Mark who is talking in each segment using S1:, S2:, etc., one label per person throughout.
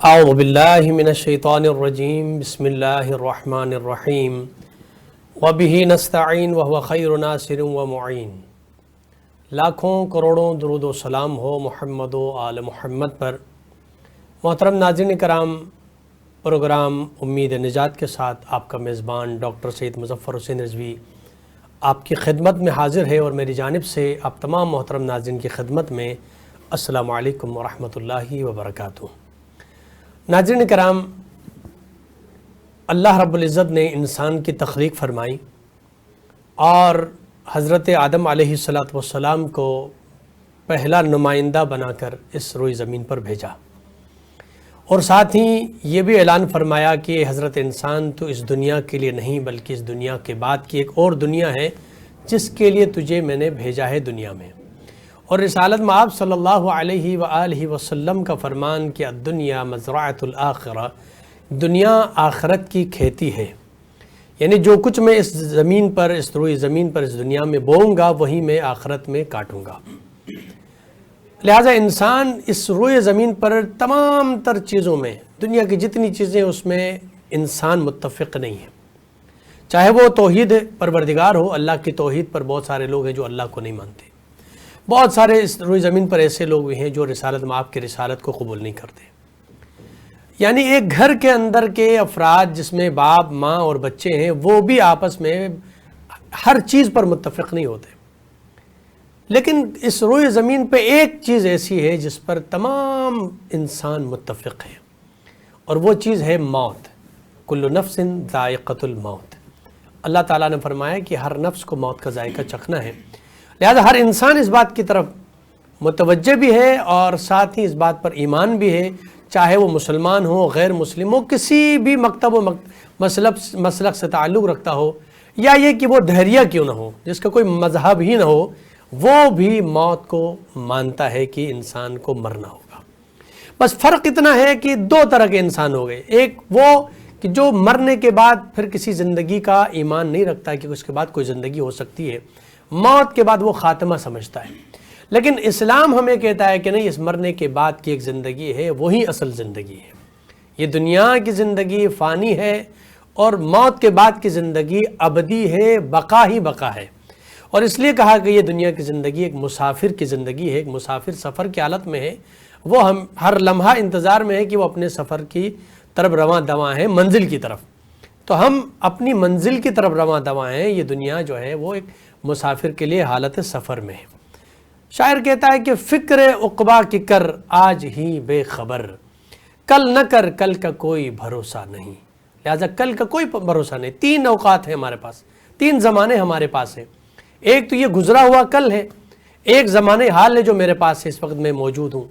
S1: اعوذ باللہ من الشیطان الرجیم بسم اللہ الرحمن الرحیم وبہ نستعین وہو خیر ناصر و معین۔ لاکھوں کروڑوں درود و سلام ہو محمد و آل محمد پر۔ محترم ناظرین کرام، پروگرام امید نجات کے ساتھ آپ کا میزبان ڈاکٹر سید مظفر حسین رضوی آپ کی خدمت میں حاضر ہے، اور میری جانب سے آپ تمام محترم ناظرین کی خدمت میں السلام علیکم ورحمۃ اللہ وبرکاتہ۔ ناظرین کرام، اللہ رب العزت نے انسان کی تخلیق فرمائی اور حضرت آدم علیہ السلام کو پہلا نمائندہ بنا کر اس روئی زمین پر بھیجا، اور ساتھ ہی یہ بھی اعلان فرمایا کہ حضرت انسان تو اس دنیا کے لیے نہیں بلکہ اس دنیا کے بعد کی ایک اور دنیا ہے جس کے لیے تجھے میں نے بھیجا ہے دنیا میں۔ اور رسالت میں آپ صلی اللہ علیہ وآلہ وسلم کا فرمان کہ الدنیا مزرعۃ الآخرہ، دنیا آخرت کی کھیتی ہے، یعنی جو کچھ میں اس زمین پر، اس روئی زمین پر، اس دنیا میں بوؤں گا وہی میں آخرت میں کاٹوں گا۔ لہٰذا انسان اس روئی زمین پر تمام تر چیزوں میں، دنیا کی جتنی چیزیں اس میں انسان متفق نہیں ہے، چاہے وہ توحید پروردگار ہو۔ اللہ کی توحید پر بہت سارے لوگ ہیں جو اللہ کو نہیں مانتے، بہت سارے اس روئی زمین پر ایسے لوگ بھی ہیں جو رسالت میں آپ کی رسالت کو قبول نہیں کرتے۔ یعنی ایک گھر کے اندر کے افراد جس میں باپ، ماں اور بچے ہیں، وہ بھی آپس میں ہر چیز پر متفق نہیں ہوتے، لیکن اس روئی زمین پہ ایک چیز ایسی ہے جس پر تمام انسان متفق ہیں، اور وہ چیز ہے موت۔ کل نفس ذائقۃ الموت۔ اللہ تعالیٰ نے فرمایا کہ ہر نفس کو موت کا ذائقہ چکھنا ہے، لہذا ہر انسان اس بات کی طرف متوجہ بھی ہے اور ساتھ ہی اس بات پر ایمان بھی ہے، چاہے وہ مسلمان ہو، غیر مسلم ہو، کسی بھی مکتب و مسلک سے تعلق رکھتا ہو، یا یہ کہ وہ دہریہ کیوں نہ ہو، جس کا کوئی مذہب ہی نہ ہو، وہ بھی موت کو مانتا ہے کہ انسان کو مرنا ہوگا۔ بس فرق اتنا ہے کہ دو طرح کے انسان ہو گئے، ایک وہ کہ جو مرنے کے بعد پھر کسی زندگی کا ایمان نہیں رکھتا کہ اس کے بعد کوئی زندگی ہو سکتی ہے، موت کے بعد وہ خاتمہ سمجھتا ہے، لیکن اسلام ہمیں کہتا ہے کہ نہیں، اس مرنے کے بعد کی ایک زندگی ہے، وہی اصل زندگی ہے۔ یہ دنیا کی زندگی فانی ہے اور موت کے بعد کی زندگی ابدی ہے، بقا ہی بقا ہے۔ اور اس لیے کہا کہ یہ دنیا کی زندگی ایک مسافر کی زندگی ہے، ایک مسافر سفر کی حالت میں ہے، وہ ہم ہر لمحہ انتظار میں ہے کہ وہ اپنے سفر کی طرف رواں دواں ہے، منزل کی طرف۔ تو ہم اپنی منزل کی طرف رواں دواں ہیں، یہ دنیا جو ہے وہ ایک مسافر کے لیے حالت سفر میں ہے۔ شاعر کہتا ہے کہ فکر عقبہ کی کر آج ہی بے خبر، کل نہ کر کل کا کوئی بھروسہ نہیں۔ لہٰذا کل کا کوئی بھروسہ نہیں۔ تین اوقات ہیں ہمارے پاس، تین زمانے ہمارے پاس ہیں۔ ایک تو یہ گزرا ہوا کل ہے، ایک زمانے حال ہے جو میرے پاس ہے، اس وقت میں موجود ہوں،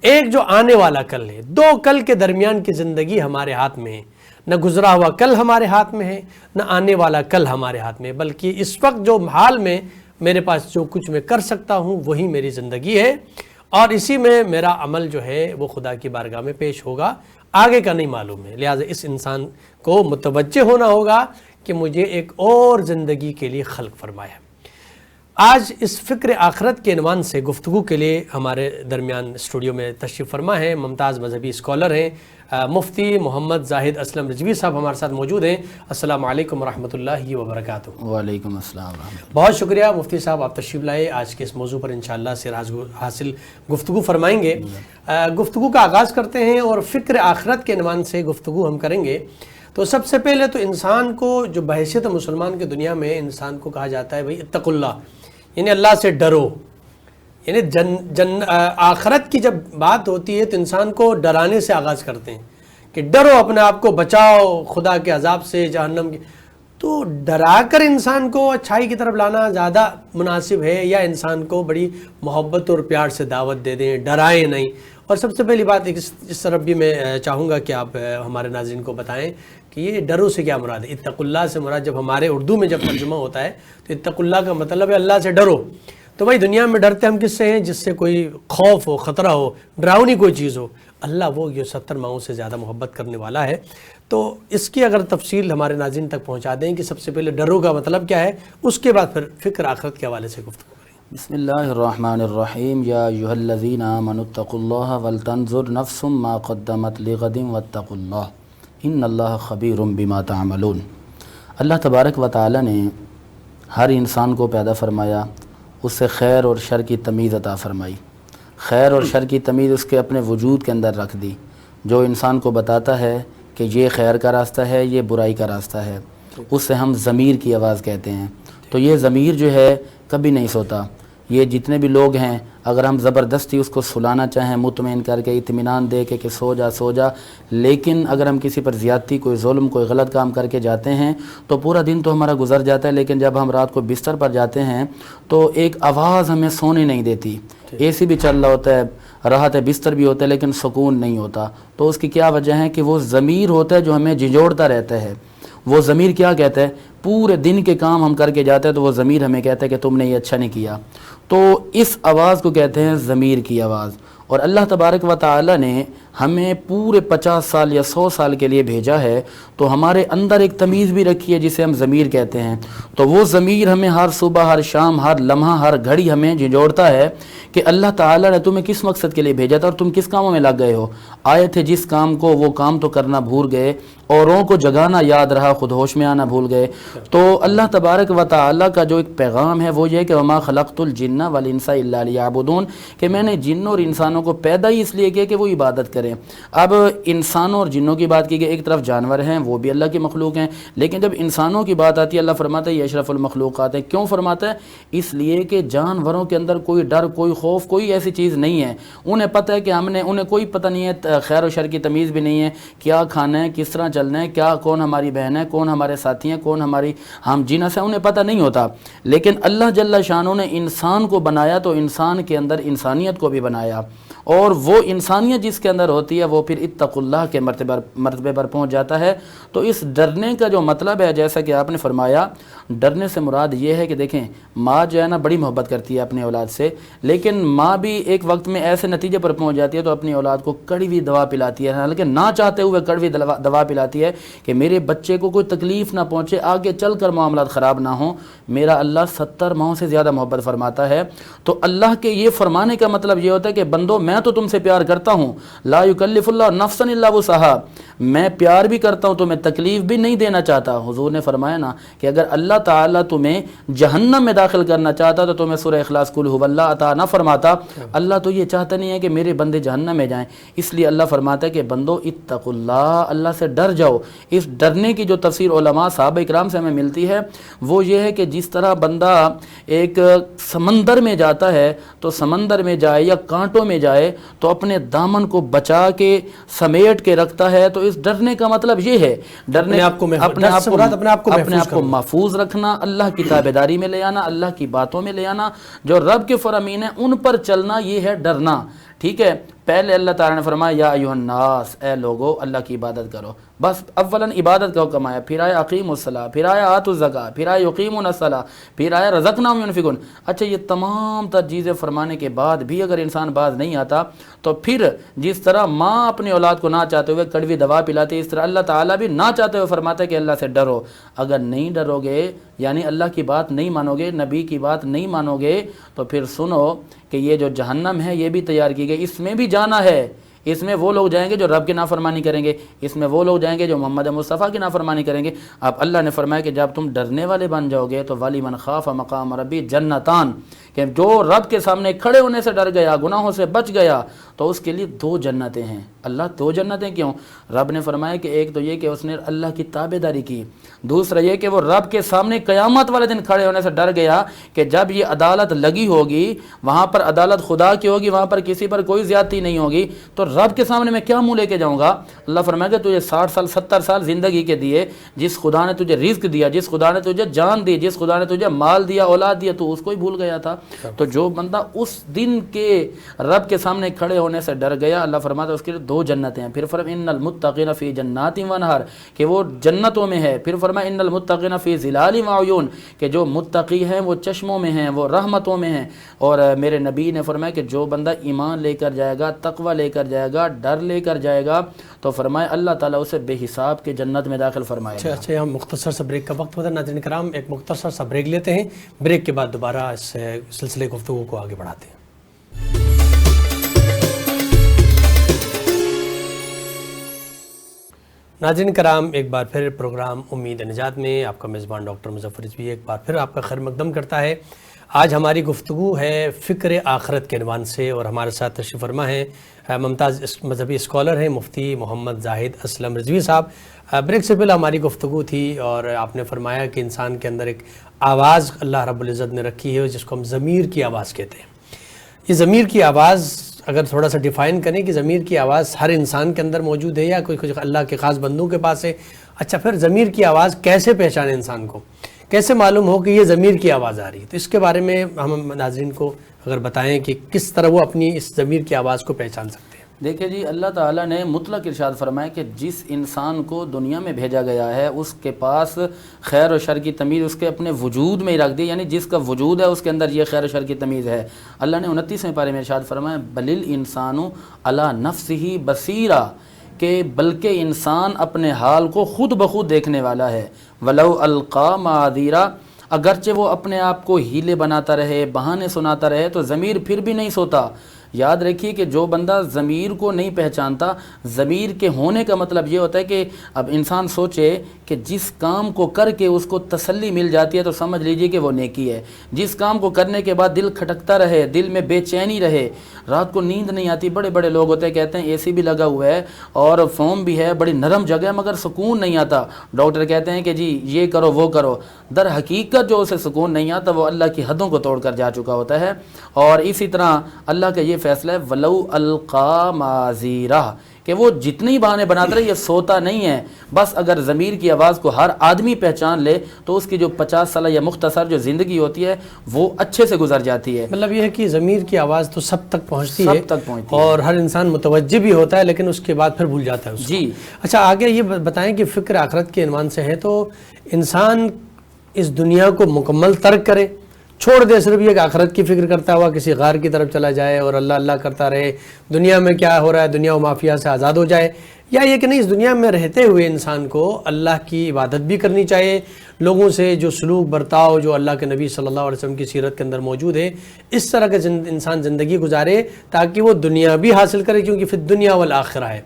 S1: ایک جو آنے والا کل ہے۔ دو کل کے درمیان کی زندگی ہمارے ہاتھ میں ہے، نہ گزرا ہوا کل ہمارے ہاتھ میں ہے، نہ آنے والا کل ہمارے ہاتھ میں ہے، بلکہ اس وقت جو حال میں میرے پاس جو کچھ میں کر سکتا ہوں وہی میری زندگی ہے، اور اسی میں میرا عمل جو ہے وہ خدا کی بارگاہ میں پیش ہوگا، آگے کا نہیں معلوم ہے۔ لہٰذا اس انسان کو متوجہ ہونا ہوگا کہ مجھے ایک اور زندگی کے لیے خلق فرمایا۔ آج اس فکر آخرت کے عنوان سے گفتگو کے لیے ہمارے درمیان اسٹوڈیو میں تشریف فرما ہیں ممتاز مذہبی اسکالر ہیں مفتی محمد زاہد اسلم رضوی صاحب ہمارے ساتھ موجود ہیں۔ السلام علیکم ورحمۃ اللہ وبرکاتہ۔
S2: وعلیکم السلام ورحمۃ اللہ۔
S1: بہت شکریہ مفتی صاحب، آپ تشریف لائے، آج کے اس موضوع پر انشاءاللہ سے حاصل گفتگو فرمائیں گے۔ گفتگو کا آغاز کرتے ہیں اور فکر آخرت کے عنوان سے گفتگو ہم کریں گے۔ تو سب سے پہلے تو انسان کو جو بحیثیت مسلمان کی دنیا میں انسان کو کہا جاتا ہے بھائی اتقوا اللہ، یعنی اللہ سے ڈرو، یعنی آخرت کی جب بات ہوتی ہے تو انسان کو ڈرانے سے آغاز کرتے ہیں کہ ڈرو، اپنے آپ کو بچاؤ خدا کے عذاب سے، جہنم کے۔ تو ڈرا کر انسان کو اچھائی کی طرف لانا زیادہ مناسب ہے، یا انسان کو بڑی محبت اور پیار سے دعوت دے دیں، ڈرائیں نہیں؟ اور سب سے پہلی بات اس طرف بھی میں چاہوں گا کہ آپ ہمارے ناظرین کو بتائیں کہ یہ ڈرو سے کیا مراد ہے؟ اتقوا اللہ سے مراد جب ہمارے اردو میں جب ترجمہ ہوتا ہے تو اتقوا اللہ کا مطلب ہے اللہ سے ڈرو۔ تو بھائی دنیا میں ڈرتے ہم کس سے ہیں؟ جس سے کوئی خوف ہو، خطرہ ہو، ڈراؤنی کوئی چیز ہو۔ اللہ وہ جو 70 ماؤں سے زیادہ محبت کرنے والا ہے۔ تو اس کی اگر تفصیل ہمارے ناظرین تک پہنچا دیں کہ سب سے پہلے ڈرو کا مطلب کیا ہے، اس کے بعد پھر فکر آخرت کے حوالے سے گفتگو کریں۔
S2: بسم اللہ الرحمن الرحیم یا ایھا الذین آمنوا اتقوا اللہ ولتنظر نفس ما قدمت لغد واتقوا اللہ ان اللہ خبیر بما تعملون۔ اللہ تبارک و تعالی نے ہر انسان کو پیدا فرمایا، اس سے خیر اور شر کی تمیز عطا فرمائی، خیر اور شر کی تمیز اس کے اپنے وجود کے اندر رکھ دی، جو انسان کو بتاتا ہے کہ یہ خیر کا راستہ ہے، یہ برائی کا راستہ ہے، اس سے ہم ضمیر کی آواز کہتے ہیں۔ تو یہ ضمیر جو ہے کبھی نہیں سوتا۔ یہ جتنے بھی لوگ ہیں اگر ہم زبردستی اس کو سلانا چاہیں، مطمئن کر کے اطمینان دے کے کہ سو جا، لیکن اگر ہم کسی پر زیادتی، کوئی ظلم، کوئی غلط کام کر کے جاتے ہیں تو پورا دن تو ہمارا گزر جاتا ہے، لیکن جب ہم رات کو بستر پر جاتے ہیں تو ایک آواز ہمیں سونے نہیں دیتی۔ اے سی بھی چل رہا ہوتا ہے، راحت بستر بھی ہوتا ہے، لیکن سکون نہیں ہوتا۔ تو اس کی کیا وجہ ہے کہ وہ ضمیر ہوتا ہے جو ہمیں جھنجھوڑتا رہتا ہے۔ وہ ضمیر کیا کہتا ہے؟ پورے دن کے کام ہم کر کے جاتے ہیں تو وہ ضمیر ہمیں کہتا ہے کہ تم نے یہ اچھا نہیں کیا۔ تو اس آواز کو کہتے ہیں ضمیر کی آواز۔ اور اللہ تبارک و تعالی نے ہمیں پورے 50 سال یا 100 سال کے لیے بھیجا ہے، تو ہمارے اندر ایک تمیز بھی رکھی ہے جسے ہم ضمیر کہتے ہیں۔ تو وہ ضمیر ہمیں ہر صبح، ہر شام، ہر لمحہ، ہر گھڑی ہمیں جھنجھوڑتا ہے کہ اللہ تعالیٰ نے تمہیں کس مقصد کے لیے بھیجا تھا اور تم کس کاموں میں لگ گئے ہو۔ آئے تھے جس کام کو، وہ کام تو کرنا بھول گئے، اوروں کو جگانا یاد رہا، خود ہوش میں آنا بھول گئے۔ تو اللہ تبارک و تعالیٰ کا جو ایک پیغام ہے وہ یہ کہ وما خلقت الجن والانس الا لیعبدون، کہ میں نے جنوں اور انسانوں کو پیدا ہی اس لیے کیا کہ وہ عبادت کریں۔ اب انسانوں اور جنوں کی بات کی گئی، ایک طرف جانور ہیں وہ بھی اللہ کی مخلوق ہیں، لیکن جب انسانوں کی بات آتی ہے اللہ فرماتا ہے یہ اشرف المخلوقات ہیں۔ کیوں فرماتا ہے؟ اس لیے کہ جانوروں کے اندر کوئی ڈر، کوئی خوف، کوئی ایسی چیز نہیں ہے۔ انہیں پتہ ہے کہ انہیں کوئی پتہ نہیں ہے، خیر و شر کی تمیز بھی نہیں ہے، کیا کھانا ہے، کس طرح چلنا ہے، کیا کون ہماری بہن ہے، کون ہمارے ساتھی ہیں، کون ہماری ہم جنس ہے، انہیں پتہ نہیں ہوتا۔ لیکن اللہ جل شانہ نے انسان کو بنایا تو انسان کے اندر انسانیت کو بھی بنایا، اور وہ انسانیت جس کے اندر ہوتی ہے وہ پھر اتقوا اللہ کے مرتبے پر پہنچ جاتا ہے۔ تو اس ڈرنے کا جو مطلب ہے، جیسا کہ آپ نے فرمایا، ڈرنے سے مراد یہ ہے کہ دیکھیں ماں جو ہے نا بڑی محبت کرتی ہے اپنی اولاد سے، لیکن ماں بھی ایک وقت میں ایسے نتیجے پر پہنچ جاتی ہے تو اپنی اولاد کو کڑوی دوا پلاتی ہے، حالانکہ نہ چاہتے ہوئے کڑوی دوا پلاتی ہے کہ میرے بچے کو کوئی تکلیف نہ پہنچے، آگے چل کر معاملات خراب نہ ہوں۔ میرا اللہ 70 ماؤں سے زیادہ محبت فرماتا ہے۔ تو اللہ کے یہ فرمانے کا مطلب یہ ہوتا ہے کہ بندو میں تو تم سے پیار کرتا ہوں، لا یکلف اللہ نفسا الا وسعها، میں پیار بھی کرتا ہوں، تمہیں تکلیف بھی نہیں دینا چاہتا۔ حضور نے فرمایا نا کہ اگر اللہ تعالیٰ تمہیں جہنم میں داخل کرنا چاہتا تو تمہیں سورہ اخلاص قل هو اللہ عطا نہ فرماتا۔ اللہ تو یہ چاہتا نہیں ہے کہ میرے بندے جہنم میں جائیں، اس لیے اللہ فرماتا ہے کہ بندو اتقوا اللہ، اللہ سے ڈر جاؤ۔ اس ڈرنے کی جو تفسیر علماء صحابہ اکرام سے ہمیں ملتی ہے وہ یہ ہے کہ جس طرح بندہ ایک سمندر میں جاتا ہے تو سمندر میں جائے یا کانٹوں میں جائے تو اپنے دامن کو بچا کے سمیٹ کے رکھتا ہے، تو اس ڈرنے کا مطلب یہ ہے ڈرنے اپنے آپ کو محفوظ رکھنا، اللہ کی تابعداری میں لے آنا، اللہ کی باتوں میں لے آنا، جو رب کے فرامین ہیں ان پر چلنا، یہ ہے ڈرنا۔ ٹھیک ہے، پہلے اللہ تعالیٰ نے فرمایا یا ایھا الناس، اے لوگو اللہ کی عبادت کرو، بس اولاً عبادت کا حکم آیا، پھر آیا اقیموا الصلاۃ، پھر آیا آتوا الزکاۃ، پھر آیا یقیمون الصلاۃ، پھر آیا رزقناہم ینفقون۔ اچھا، یہ تمام تر چیزیں فرمانے کے بعد بھی اگر انسان باز نہیں آتا تو پھر جس طرح ماں اپنی اولاد کو نہ چاہتے ہوئے کڑوی دوا پلاتی ہے، اس طرح اللہ تعالیٰ بھی نہ چاہتے ہوئے فرماتا ہے کہ اللہ سے ڈرو۔ اگر نہیں ڈرو گے، یعنی اللہ کی بات نہیں مانو گے، نبی کی بات نہیں مانو گے، تو پھر سنو کہ یہ جو جہنم ہے یہ بھی تیار کی گئی، اس میں بھی جانا ہے۔ اس میں وہ لوگ جائیں گے جو رب کی نافرمانی کریں گے، اس میں وہ لوگ جائیں گے جو محمد مصطفیٰ کی نافرمانی کریں گے۔ اب اللہ نے فرمایا کہ جب تم ڈرنے والے بن جاؤ گے تو وَلِمَنْ خَافَ مَقَامَ رَبِّهِ جَنَّتَانِ، کہ جو رب کے سامنے کھڑے ہونے سے ڈر گیا، گناہوں سے بچ گیا، تو اس کے لیے 2 جنتیں ہیں۔ اللہ 2 جنتیں کیوں؟ رب نے فرمایا کہ ایک تو یہ کہ اس نے اللہ کی تابعداری کی، دوسرا یہ کہ وہ رب کے سامنے قیامت والے دن کھڑے ہونے سے ڈر گیا کہ جب یہ عدالت لگی ہوگی، وہاں پر عدالت خدا کی ہوگی، وہاں پر کسی پر کوئی زیادتی نہیں ہوگی، تو رب کے سامنے میں کیا منہ لے کے جاؤں گا؟ اللہ فرمایا کہ تجھے 60 سال 70 سال زندگی کے دیے، جس خدا نے تجھے رزق دیا، جس خدا نے تجھے جان دی، جس خدا نے تجھے مال دیا، اولاد دیا، تو اس کو ہی بھول گیا تھا۔ تو جو بندہ اس دن کے رب کے سامنے کھڑے ہونے سے ڈر گیا، اللہ فرماتا ہے اس کے لیے 2 جنتیں ہیں۔ پھر فرمایا ان المتقین فی جنات و انہار، کہ وہ جنتوں میں ہے۔ پھر فرمایا ان المتقین فی ظلال و عیون، کہ جو متقی ہیں وہ چشموں میں ہیں، وہ رحمتوں میں ہیں۔ اور میرے نبی نے فرمایا کہ جو بندہ ایمان لے کر جائے گا، تقوی لے کر جائے گا، ڈر لے کر جائے گا، تو فرمایا اللہ تعالیٰ اسے بے حساب کے جنت میں داخل فرمائے گا۔
S1: اچھا، یہاں مختصر سا بریک کا وقت ہوتا ہے۔ ناظرین کرام، ایک مختصر سا بریک لیتے ہیں، بریک کے بعد دوبارہ اس سلسلے گفتگو کو آگے بڑھاتے ہیں۔ ناظرین کرام، ایک بار پھر پروگرام امید نجات میں آپ کا میزبان ڈاکٹر مظفر رضوی ایک بار پھر آپ کا خیر مقدم کرتا ہے۔ آج ہماری گفتگو ہے فکر آخرت کے عنوان سے، اور ہمارے ساتھ تشریف فرما ہے ممتاز مذہبی اسکالر ہیں مفتی محمد زاہد اسلم رضوی صاحب۔ بریک سے پہلے ہماری گفتگو تھی اور آپ نے فرمایا کہ انسان کے اندر ایک آواز اللہ رب العزت نے رکھی ہے جس کو ہم ضمیر کی آواز کہتے ہیں۔ یہ ضمیر کی آواز اگر تھوڑا سا ڈیفائن کریں کہ ضمیر کی آواز ہر انسان کے اندر موجود ہے یا کوئی اللہ کے خاص بندوں کے پاس ہے؟ اچھا، پھر ضمیر کی آواز کیسے پہچانے انسان کو، کیسے معلوم ہو کہ یہ ضمیر کی آواز آ رہی ہے؟ تو اس کے بارے میں ہم ناظرین کو اگر بتائیں کہ کس طرح وہ اپنی اس ضمیر کی آواز کو پہچان سکتے ہیں۔
S2: دیکھیں جی، اللہ تعالیٰ نے مطلق ارشاد فرمایا کہ جس انسان کو دنیا میں بھیجا گیا ہے اس کے پاس خیر و شر کی تمیز اس کے اپنے وجود میں ہی رکھ دی، یعنی جس کا وجود ہے اس کے اندر یہ خیر و شر کی تمیز ہے۔ اللہ نے 29ویں پارے میں ارشاد فرمایا بل الانسان علی نفسہ بصیرا، کہ بلکہ انسان اپنے حال کو خود بخود دیکھنے والا ہے۔ ولو القا معاذیرا، اگرچہ وہ اپنے آپ کو ہیلے بناتا رہے، بہانے سناتا رہے تو ضمیر پھر بھی نہیں سوتا۔ یاد رکھیے کہ جو بندہ ضمیر کو نہیں پہچانتا، ضمیر کے ہونے کا مطلب یہ ہوتا ہے کہ اب انسان سوچے کہ جس کام کو کر کے اس کو تسلی مل جاتی ہے تو سمجھ لیجئے کہ وہ نیکی ہے۔ جس کام کو کرنے کے بعد دل کھٹکتا رہے، دل میں بے چینی رہے، رات کو نیند نہیں آتی، بڑے بڑے لوگ ہوتے ہیں کہتے ہیں اے سی بھی لگا ہوا ہے اور فوم بھی ہے، بڑی نرم جگہ ہے مگر سکون نہیں آتا، ڈاکٹر کہتے ہیں کہ جی یہ کرو وہ کرو، در حقیقت جو اسے سکون نہیں آتا وہ اللہ کی حدوں کو توڑ کر جا چکا ہوتا ہے۔ اور اسی طرح اللہ کا یہ فیصلہ ہے ولو القا معاذیرا، کہ وہ جتنی بہانے بناتا رہے یہ سوتا نہیں ہے۔ بس اگر ضمیر کی آواز کو ہر آدمی پہچان لے تو اس کی جو 50 سالہ یا مختصر جو زندگی ہوتی ہے وہ اچھے سے گزر جاتی ہے۔
S1: مطلب یہ ہے کہ ضمیر کی آواز تو سب تک پہنچتی ہے،
S2: سب تک پہنچتی ہے،
S1: اور ہر انسان متوجہ بھی ہوتا ہے لیکن اس کے بعد پھر بھول جاتا ہے اس کو۔
S2: جی
S1: اچھا، آگے یہ بتائیں کہ فکر آخرت کے عنوان سے ہے تو انسان اس دنیا کو مکمل ترک کرے، چھوڑ دے، صرف یہ کہ آخرت کی فکر کرتا ہوا کسی غار کی طرف چلا جائے اور اللہ اللہ کرتا رہے، دنیا میں کیا ہو رہا ہے دنیا و مافیا سے آزاد ہو جائے، یا یہ کہ نہیں اس دنیا میں رہتے ہوئے انسان کو اللہ کی عبادت بھی کرنی چاہیے، لوگوں سے جو سلوک برتاؤ جو اللہ کے نبی صلی اللہ علیہ وسلم کی سیرت کے اندر موجود ہے اس طرح کا انسان زندگی گزارے تاکہ وہ دنیا بھی حاصل کرے، کیونکہ پھر دنیا والآخرہ ہے۔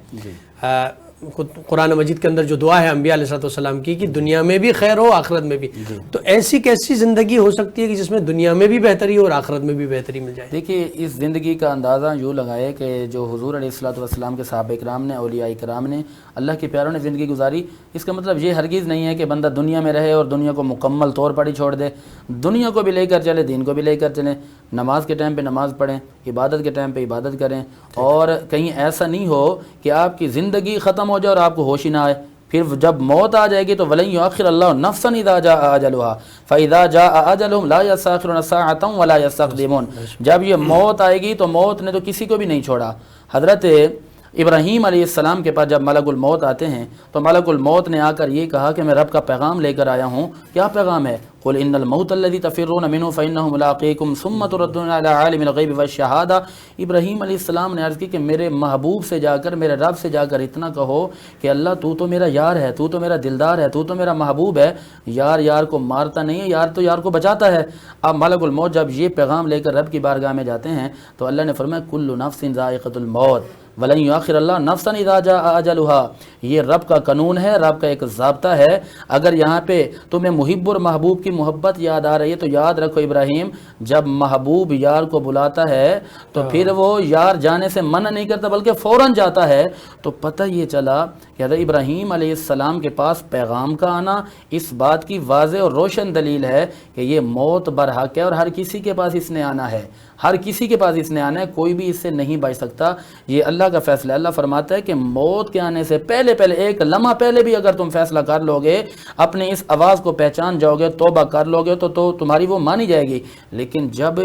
S1: قرآن مجید کے اندر جو دعا ہے انبیاء علیہ السلام کی کہ دنیا میں بھی خیر ہو آخرت میں بھی، تو ایسی کیسی زندگی ہو سکتی ہے کہ جس میں دنیا میں بھی بہتری ہو اور آخرت میں بھی بہتری مل جائے؟
S2: دیکھیے، اس زندگی کا اندازہ یوں لگائے کہ جو حضور علیہ السلام کے صحابہ کرام نے، اولیاء کرام نے، اللہ کے پیاروں نے زندگی گزاری، اس کا مطلب یہ ہرگز نہیں ہے کہ بندہ دنیا میں رہے اور دنیا کو مکمل طور پر ہی چھوڑ دے۔ دنیا کو بھی لے کر چلے، دین کو بھی لے کر چلیں، نماز کے ٹائم پہ نماز پڑھیں، عبادت کے ٹائم پہ عبادت کریں، اور کہیں ایسا نہیں ہو کہ آپ کی زندگی ختم ہو جائے اور آپ کو ہوش ہی نہ آئے، پھر جب موت آ جائے گی تو وَلَن يُؤَخِّرَ اللَّهُ نَفْسًا إِذَا جَاءَ أَجَلُهَا فَإِذَا جَاءَ أَجَلُهُمْ لَا يَسْتَأْخِرُونَ سَاعَةً وَلَا يَسْتَقْدِمُونَ۔ جب یہ موت آئے گی تو موت نے تو کسی کو بھی نہیں چھوڑا۔ حضرت ابراہیم علیہ السلام کے پاس جب ملک الموت آتے ہیں تو ملک الموت نے آ کر یہ کہا کہ میں رب کا پیغام لے کر آیا ہوں۔ کیا پیغام ہے؟ قُلْ إِنَّ الْمَوْتَ الَّذِي تَفِرُّونَ مِنْهُ فَإِنَّهُ مُلَاقِيكُمْ ثُمَّ تُرَدُّونَ إِلَىٰ عَالِمِ الْغَيْبِ وَالشَّهَادَةِ۔ ابراہیم علیہ السلام نے عرض کی کہ میرے محبوب سے جا کر، میرے رب سے جا کر اتنا کہو کہ اللہ تو تو میرا یار ہے، تو تو میرا دلدار ہے، تو تو میرا محبوب ہے، یار یار کو مارتا نہیں ہے، یار تو یار کو بچاتا ہے۔ اب ملک الموت جب یہ پیغام لے کر رب کی بارگاہ میں جاتے ہیں تو اللہ نے فرمایا کُلُّ نَفْسٍ ذَائِقَةُ الْمَوْتِ وَلَن يُؤَخِّرَ اللَّهُ نَفْسًا إِذَا جَاءَ أَجَلُهَا۔ یہ رب کا قانون ہے، رب کا ایک ضابطہ ہے۔ اگر یہاں پہ تمہیں محب اور محبوب کی محبت یاد آ رہی ہے تو یاد رکھو ابراہیم، جب محبوب یار کو بلاتا ہے تو پھر وہ یار جانے سے منع نہیں کرتا بلکہ فوراً جاتا ہے۔ تو پتہ یہ چلا کہ حضرت ابراہیم علیہ السلام کے پاس پیغام کا آنا اس بات کی واضح اور روشن دلیل ہے کہ یہ موت برحق ہے اور ہر کسی کے پاس اس نے آنا ہے، ہر کسی کے پاس اس نے آنا ہے، کوئی بھی اس سے نہیں بچ سکتا۔ یہ اللہ کا فیصلہ ہے۔ اللہ فرماتا ہے کہ موت کے آنے سے پہلے ایک لمحہ پہلے بھی اگر تم فیصلہ کر لو گے، اپنی اس آواز کو پہچان جاؤ گے، توبہ کر لو گے تو تمہاری وہ مانی جائے گی۔ لیکن جب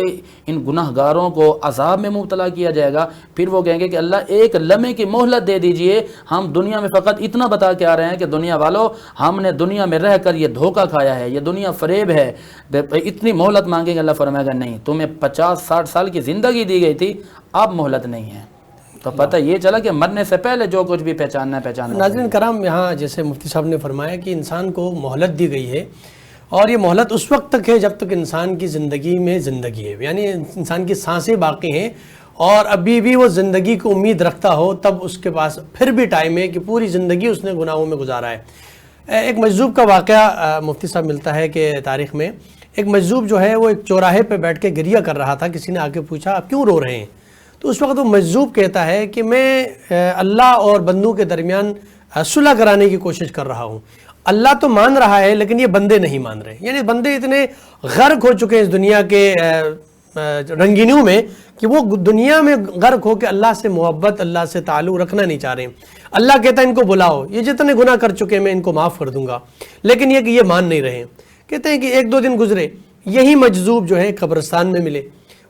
S2: ان گناہ گاروں کو عذاب میں مبتلا کیا جائے گا پھر وہ کہیں گے کہ اللہ ایک لمحے کی مہلت دے دیجئے، ہم دنیا میں فقط اتنا بتا کے آ رہے ہیں کہ دنیا والو ہم نے دنیا میں رہ کر یہ دھوکہ کھایا ہے، یہ دنیا فریب ہے، اتنی مہلت مانگیں گے۔ اللہ فرمائے گا نہیں، تمہیں 50-60 سال کی زندگی دی گئی تھی، اب مہلت نہیں ہے۔ تو پتہ یہ چلا کہ مرنے سے پہلے جو کچھ بھی پہچاننا ہے پہچاننا.
S1: ناظرین کرام، یہاں جیسے مفتی صاحب نے فرمایا کہ انسان کو مہلت دی گئی ہے، اور یہ مہلت اس وقت تک ہے جب تک انسان کی زندگی میں زندگی ہے، یعنی انسان کی سانسیں باقی ہیں اور ابھی بھی وہ زندگی کو امید رکھتا ہو، تب اس کے پاس پھر بھی ٹائم ہے کہ پوری زندگی اس نے گناہوں میں گزارا ہے. ایک مجذوب کا واقعہ مفتی صاحب ملتا ہے کہ تاریخ میں ایک مجذوب جو ہے وہ ایک چوراہے پہ بیٹھ کے گریہ کر رہا تھا. کسی نے آ کے پوچھا آپ کیوں رو رہے ہیں؟ تو اس وقت وہ مجذوب کہتا ہے کہ میں اللہ اور بندوں کے درمیان صلح کرانے کی کوشش کر رہا ہوں. اللہ تو مان رہا ہے لیکن یہ بندے نہیں مان رہے، یعنی بندے اتنے غرق ہو چکے ہیں اس دنیا کے رنگینیوں میں کہ وہ دنیا میں غرق ہو کے اللہ سے محبت، اللہ سے تعلق رکھنا نہیں چاہ رہے ہیں. اللہ کہتا ہے ان کو بلاؤ، یہ جتنے گناہ کر چکے میں ان کو معاف کر دوں گا، لیکن یہ کہ یہ مان نہیں رہے ہیں. کہتے ہیں کہ ایک دو دن گزرے، یہی مجذوب جو ہے قبرستان میں ملے.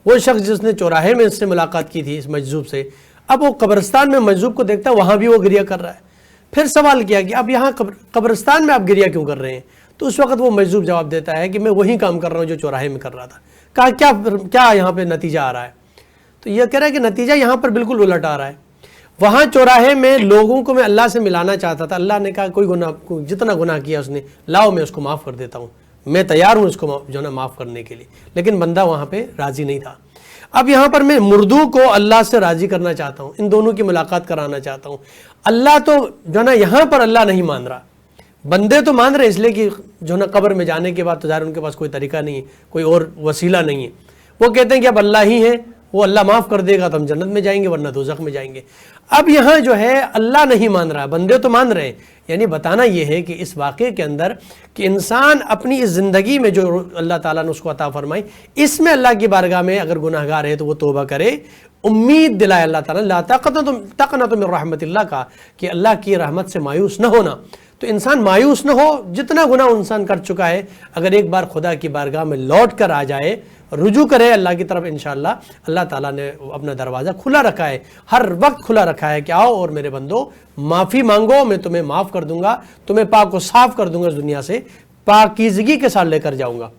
S1: وہ شخص جس نے چوراہے میں اس سے ملاقات کی تھی اس مجذوب سے، اب وہ قبرستان میں مجذوب کو دیکھتا ہے، وہاں بھی وہ گریہ کر رہا ہے. پھر سوال کیا کہ اب یہاں قبرستان میں آپ گریہ کیوں کر رہے ہیں؟ تو اس وقت وہ مجذوب جواب دیتا ہے کہ میں وہی کام کر رہا ہوں جو چوراہے میں کر رہا تھا. کہا کیا یہاں پہ نتیجہ آ رہا ہے؟ تو یہ کہہ رہا ہے کہ نتیجہ یہاں پر بالکل الٹ آ رہا ہے. وہاں چوراہے میں لوگوں کو میں اللہ سے ملانا چاہتا تھا، اللہ نے کہا کوئی گناہ، جتنا گناہ کیا اس نے لاؤ میں اس کو معاف کر دیتا ہوں، میں تیار ہوں اس کو جو نا معاف کرنے کے لیے، لیکن بندہ وہاں پہ راضی نہیں تھا. اب یہاں پر میں مردوں کو اللہ سے راضی کرنا چاہتا ہوں، ان دونوں کی ملاقات کرانا چاہتا ہوں. اللہ تو جو نا یہاں پر اللہ نہیں مان رہا، بندے تو مان رہے اس لیے کہ جو نا قبر میں جانے کے بعد تو ظاہر ان کے پاس کوئی طریقہ نہیں ہے، کوئی اور وسیلہ نہیں ہے. وہ کہتے ہیں کہ اب اللہ ہی ہے، وہ اللہ معاف کر دے گا تو ہم جنت میں جائیں گے ورنہ دوزخ میں جائیں گے. اب یہاں جو ہے اللہ نہیں مان رہا، بندے تو مان رہے ہیں. یعنی بتانا یہ ہے کہ اس واقعے کے اندر کہ انسان اپنی اس زندگی میں جو اللہ تعالیٰ نے اس کو عطا فرمائی، اس میں اللہ کی بارگاہ میں اگر گناہ گار ہے تو وہ توبہ کرے، امید دلائے اللہ تعالیٰ لا تقنطوا من رحمت اللہ کا، کہ اللہ کی رحمت سے مایوس نہ ہونا. تو انسان مایوس نہ ہو، جتنا گناہ انسان کر چکا ہے اگر ایک بار خدا کی بارگاہ میں لوٹ کر آ جائے، رجوع کرے اللہ کی طرف، انشاءاللہ اللہ تعالیٰ نے اپنا دروازہ کھلا رکھا ہے، ہر وقت کھلا رکھا ہے کہ آؤ اور میرے بندو معافی مانگو، میں تمہیں معاف کر دوں گا، تمہیں پاک و صاف کر دوں گا، اس دنیا سے پاکیزگی کے ساتھ لے کر جاؤں گا.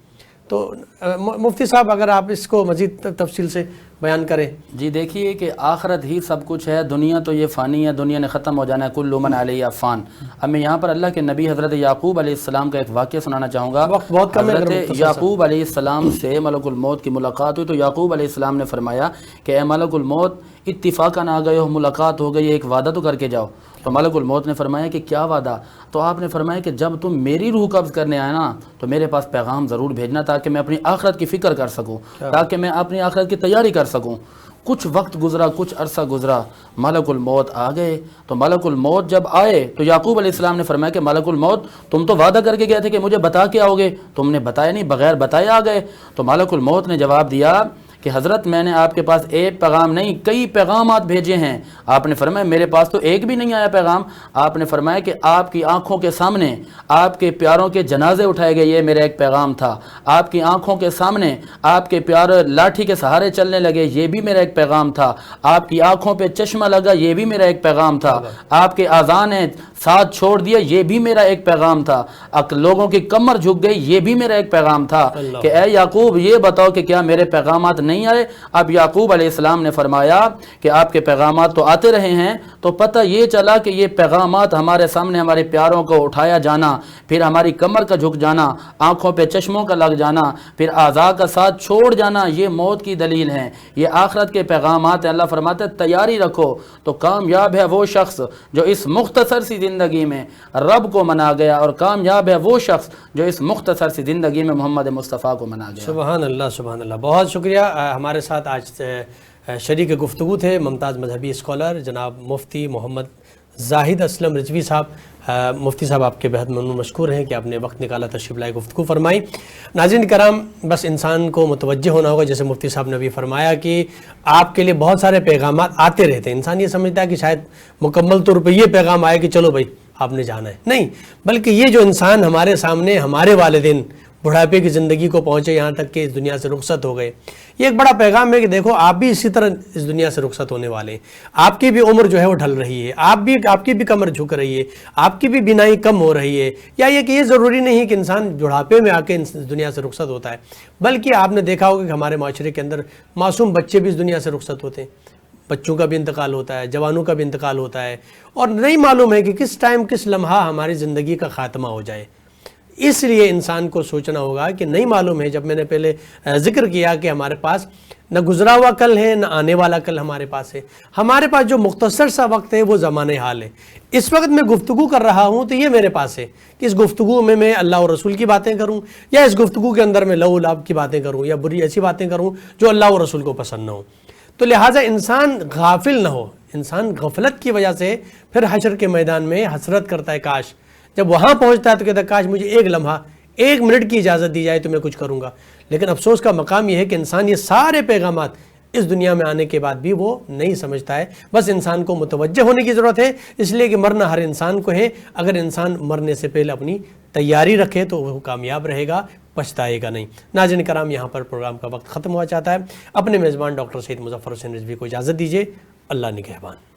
S1: تو مفتی صاحب اگر آپ اس کو مزید تفصیل سے بیان کریں.
S2: جی دیکھیے کہ آخرت ہی سب کچھ ہے، دنیا تو یہ فانی ہے، دنیا نے ختم ہو جانا ہے، کل من علیہ فان. اب میں یہاں پر اللہ کے نبی حضرت یعقوب علیہ السلام کا ایک واقعہ سنانا چاہوں گا.
S1: وقت بہت کم ہے.
S2: حضرت یعقوب علیہ السلام سے ملک الموت کی ملاقات ہوئی تو یعقوب علیہ السلام نے فرمایا کہ اے ملک الموت، اتفاقاً آ گئے ہو، ملاقات ہو گئی، ایک وعدہ تو کر کے جاؤ. تو ملک الموت نے فرمایا کہ کیا وعدہ؟ تو آپ نے فرمایا کہ جب تم میری روح قبض کرنے آئے نا تو میرے پاس پیغام ضرور بھیجنا تاکہ میں اپنی آخرت کی فکر کر سکوں، تاکہ میں اپنی آخرت کی تیاری کر سکوں. کچھ وقت گزرا، کچھ عرصہ گزرا، ملک الموت آ گئے. تو ملک الموت جب آئے تو یعقوب علیہ السلام نے فرمایا کہ ملک الموت تم تو وعدہ کر کے گئے تھے کہ مجھے بتا کے آؤ گے، تم نے بتایا نہیں، بغیر بتائے آ گئے. تو ملک الموت نے جواب دیا کہ حضرت میں نے آپ کے پاس ایک پیغام نہیں کئی پیغامات بھیجے ہیں. آپ نے فرمایا میرے پاس تو ایک بھی نہیں آیا پیغام. آپ نے فرمایا کہ آپ کی آنکھوں کے سامنے آپ کے پیاروں کے جنازے اٹھائے گئے، یہ میرا ایک پیغام تھا. آپ کی آنکھوں کے سامنے آپ کے پیارے لاٹھی کے سہارے چلنے لگے، یہ بھی میرا ایک پیغام تھا. آپ کی آنکھوں پہ چشمہ لگا، یہ بھی میرا ایک پیغام تھا. آپ کے اذان نے ساتھ چھوڑ دیا، یہ بھی میرا ایک پیغام تھا. لوگوں کی کمر جھک گئی، یہ بھی میرا ایک پیغام تھا. کہ اے یعقوب یہ بتاؤ کہ کیا میرے پیغامات نہیں آئے؟ اب یعقوب علیہ السلام نے فرمایا کہ آپ کے پیغامات تو آتے رہے ہیں. تو پتہ یہ چلا کہ یہ پیغامات ہمارے سامنے ہمارے پیاروں کو اٹھایا جانا، پھر ہماری کمر کا جھک جانا، آنکھوں پہ چشموں کا لگ جانا، پھر اعضاء کا ساتھ چھوڑ جانا، یہ موت کی دلیل ہیں، یہ آخرت کے پیغامات ہیں. اللہ فرماتا ہے تیاری رکھو. تو کامیاب ہے وہ شخص جو اس مختصر سی زندگی میں رب کو منا گیا، اور کامیاب ہے وہ شخص جو اس مختصر سی زندگی میں محمد مصطفیٰ کو منا گیا.
S1: سبحان اللہ، سبحان اللہ. بہت شکریہ. ہمارے ساتھ آج شریک گفتگو تھے ممتاز مذہبی اسکالر جناب مفتی محمد زاہد اسلم رضوی صاحب. مفتی صاحب آپ کے بہت ممنون مشکور ہیں کہ آپ نے وقت نکالا، تشریف لائے، گفتگو فرمائی. ناظرین کرام، بس انسان کو متوجہ ہونا ہوگا، جیسے مفتی صاحب نے بھی فرمایا کہ آپ کے لیے بہت سارے پیغامات آتے رہتے ہیں. انسان یہ سمجھتا ہے کہ شاید مکمل طور پہ یہ پیغام آئے کہ چلو بھائی آپ نے جانا ہے، نہیں، بلکہ یہ جو انسان ہمارے سامنے ہمارے والدین بڑھاپے کی زندگی کو پہنچے، یہاں تک کہ اس دنیا سے رخصت ہو گئے، یہ ایک بڑا پیغام ہے کہ دیکھو آپ بھی اسی طرح اس دنیا سے رخصت ہونے والے ہیں. آپ کی بھی عمر جو ہے وہ ڈھل رہی ہے، آپ کی بھی کمر جھک رہی ہے، آپ کی بھی بینائی کم ہو رہی ہے. یا یہ کہ یہ ضروری نہیں کہ انسان بڑھاپے میں آ کے اس دنیا سے رخصت ہوتا ہے، بلکہ آپ نے دیکھا ہوگا کہ ہمارے معاشرے کے اندر معصوم بچے بھی اس دنیا سے رخصت ہوتے ہیں. بچوں کا بھی انتقال ہوتا ہے، جوانوں کا بھی انتقال ہوتا ہے، اور نہیں معلوم ہے کہ کس ٹائم کس لمحہ ہماری زندگی کا خاتمہ ہو جائے۔ اس لیے انسان کو سوچنا ہوگا کہ نہیں معلوم ہے، جب میں نے پہلے ذکر کیا کہ ہمارے پاس نہ گزرا ہوا کل ہے نہ آنے والا کل ہمارے پاس ہے، ہمارے پاس جو مختصر سا وقت ہے وہ زمانہ حال ہے۔ اس وقت میں گفتگو کر رہا ہوں تو یہ میرے پاس ہے کہ اس گفتگو میں اللہ اور رسول کی باتیں کروں، یا اس گفتگو کے اندر میں لو و لعب کی باتیں کروں، یا بری ایسی باتیں کروں جو اللہ اور رسول کو پسند نہ ہو۔ تو لہٰذا انسان غافل نہ ہو، انسان غفلت کی وجہ سے پھر حشر کے میدان میں حسرت کرتا ہے، کاش جب وہاں پہنچتا ہے تو کہتا ہے کاش مجھے ایک لمحہ، ایک منٹ کی اجازت دی جائے تو میں کچھ کروں گا۔ لیکن افسوس کا مقام یہ ہے کہ انسان یہ سارے پیغامات اس دنیا میں آنے کے بعد بھی وہ نہیں سمجھتا ہے۔ بس انسان کو متوجہ ہونے کی ضرورت ہے، اس لیے کہ مرنا ہر انسان کو ہے۔ اگر انسان مرنے سے پہلے اپنی تیاری رکھے تو وہ کامیاب رہے گا، پچھتائے گا نہیں۔ ناظرین کرام، یہاں پر پروگرام کا وقت ختم ہوا چاہتا ہے۔ اپنے میزبان ڈاکٹر سید مظفر حسین رضوی کو اجازت دیجیے۔ اللہ نگہبان۔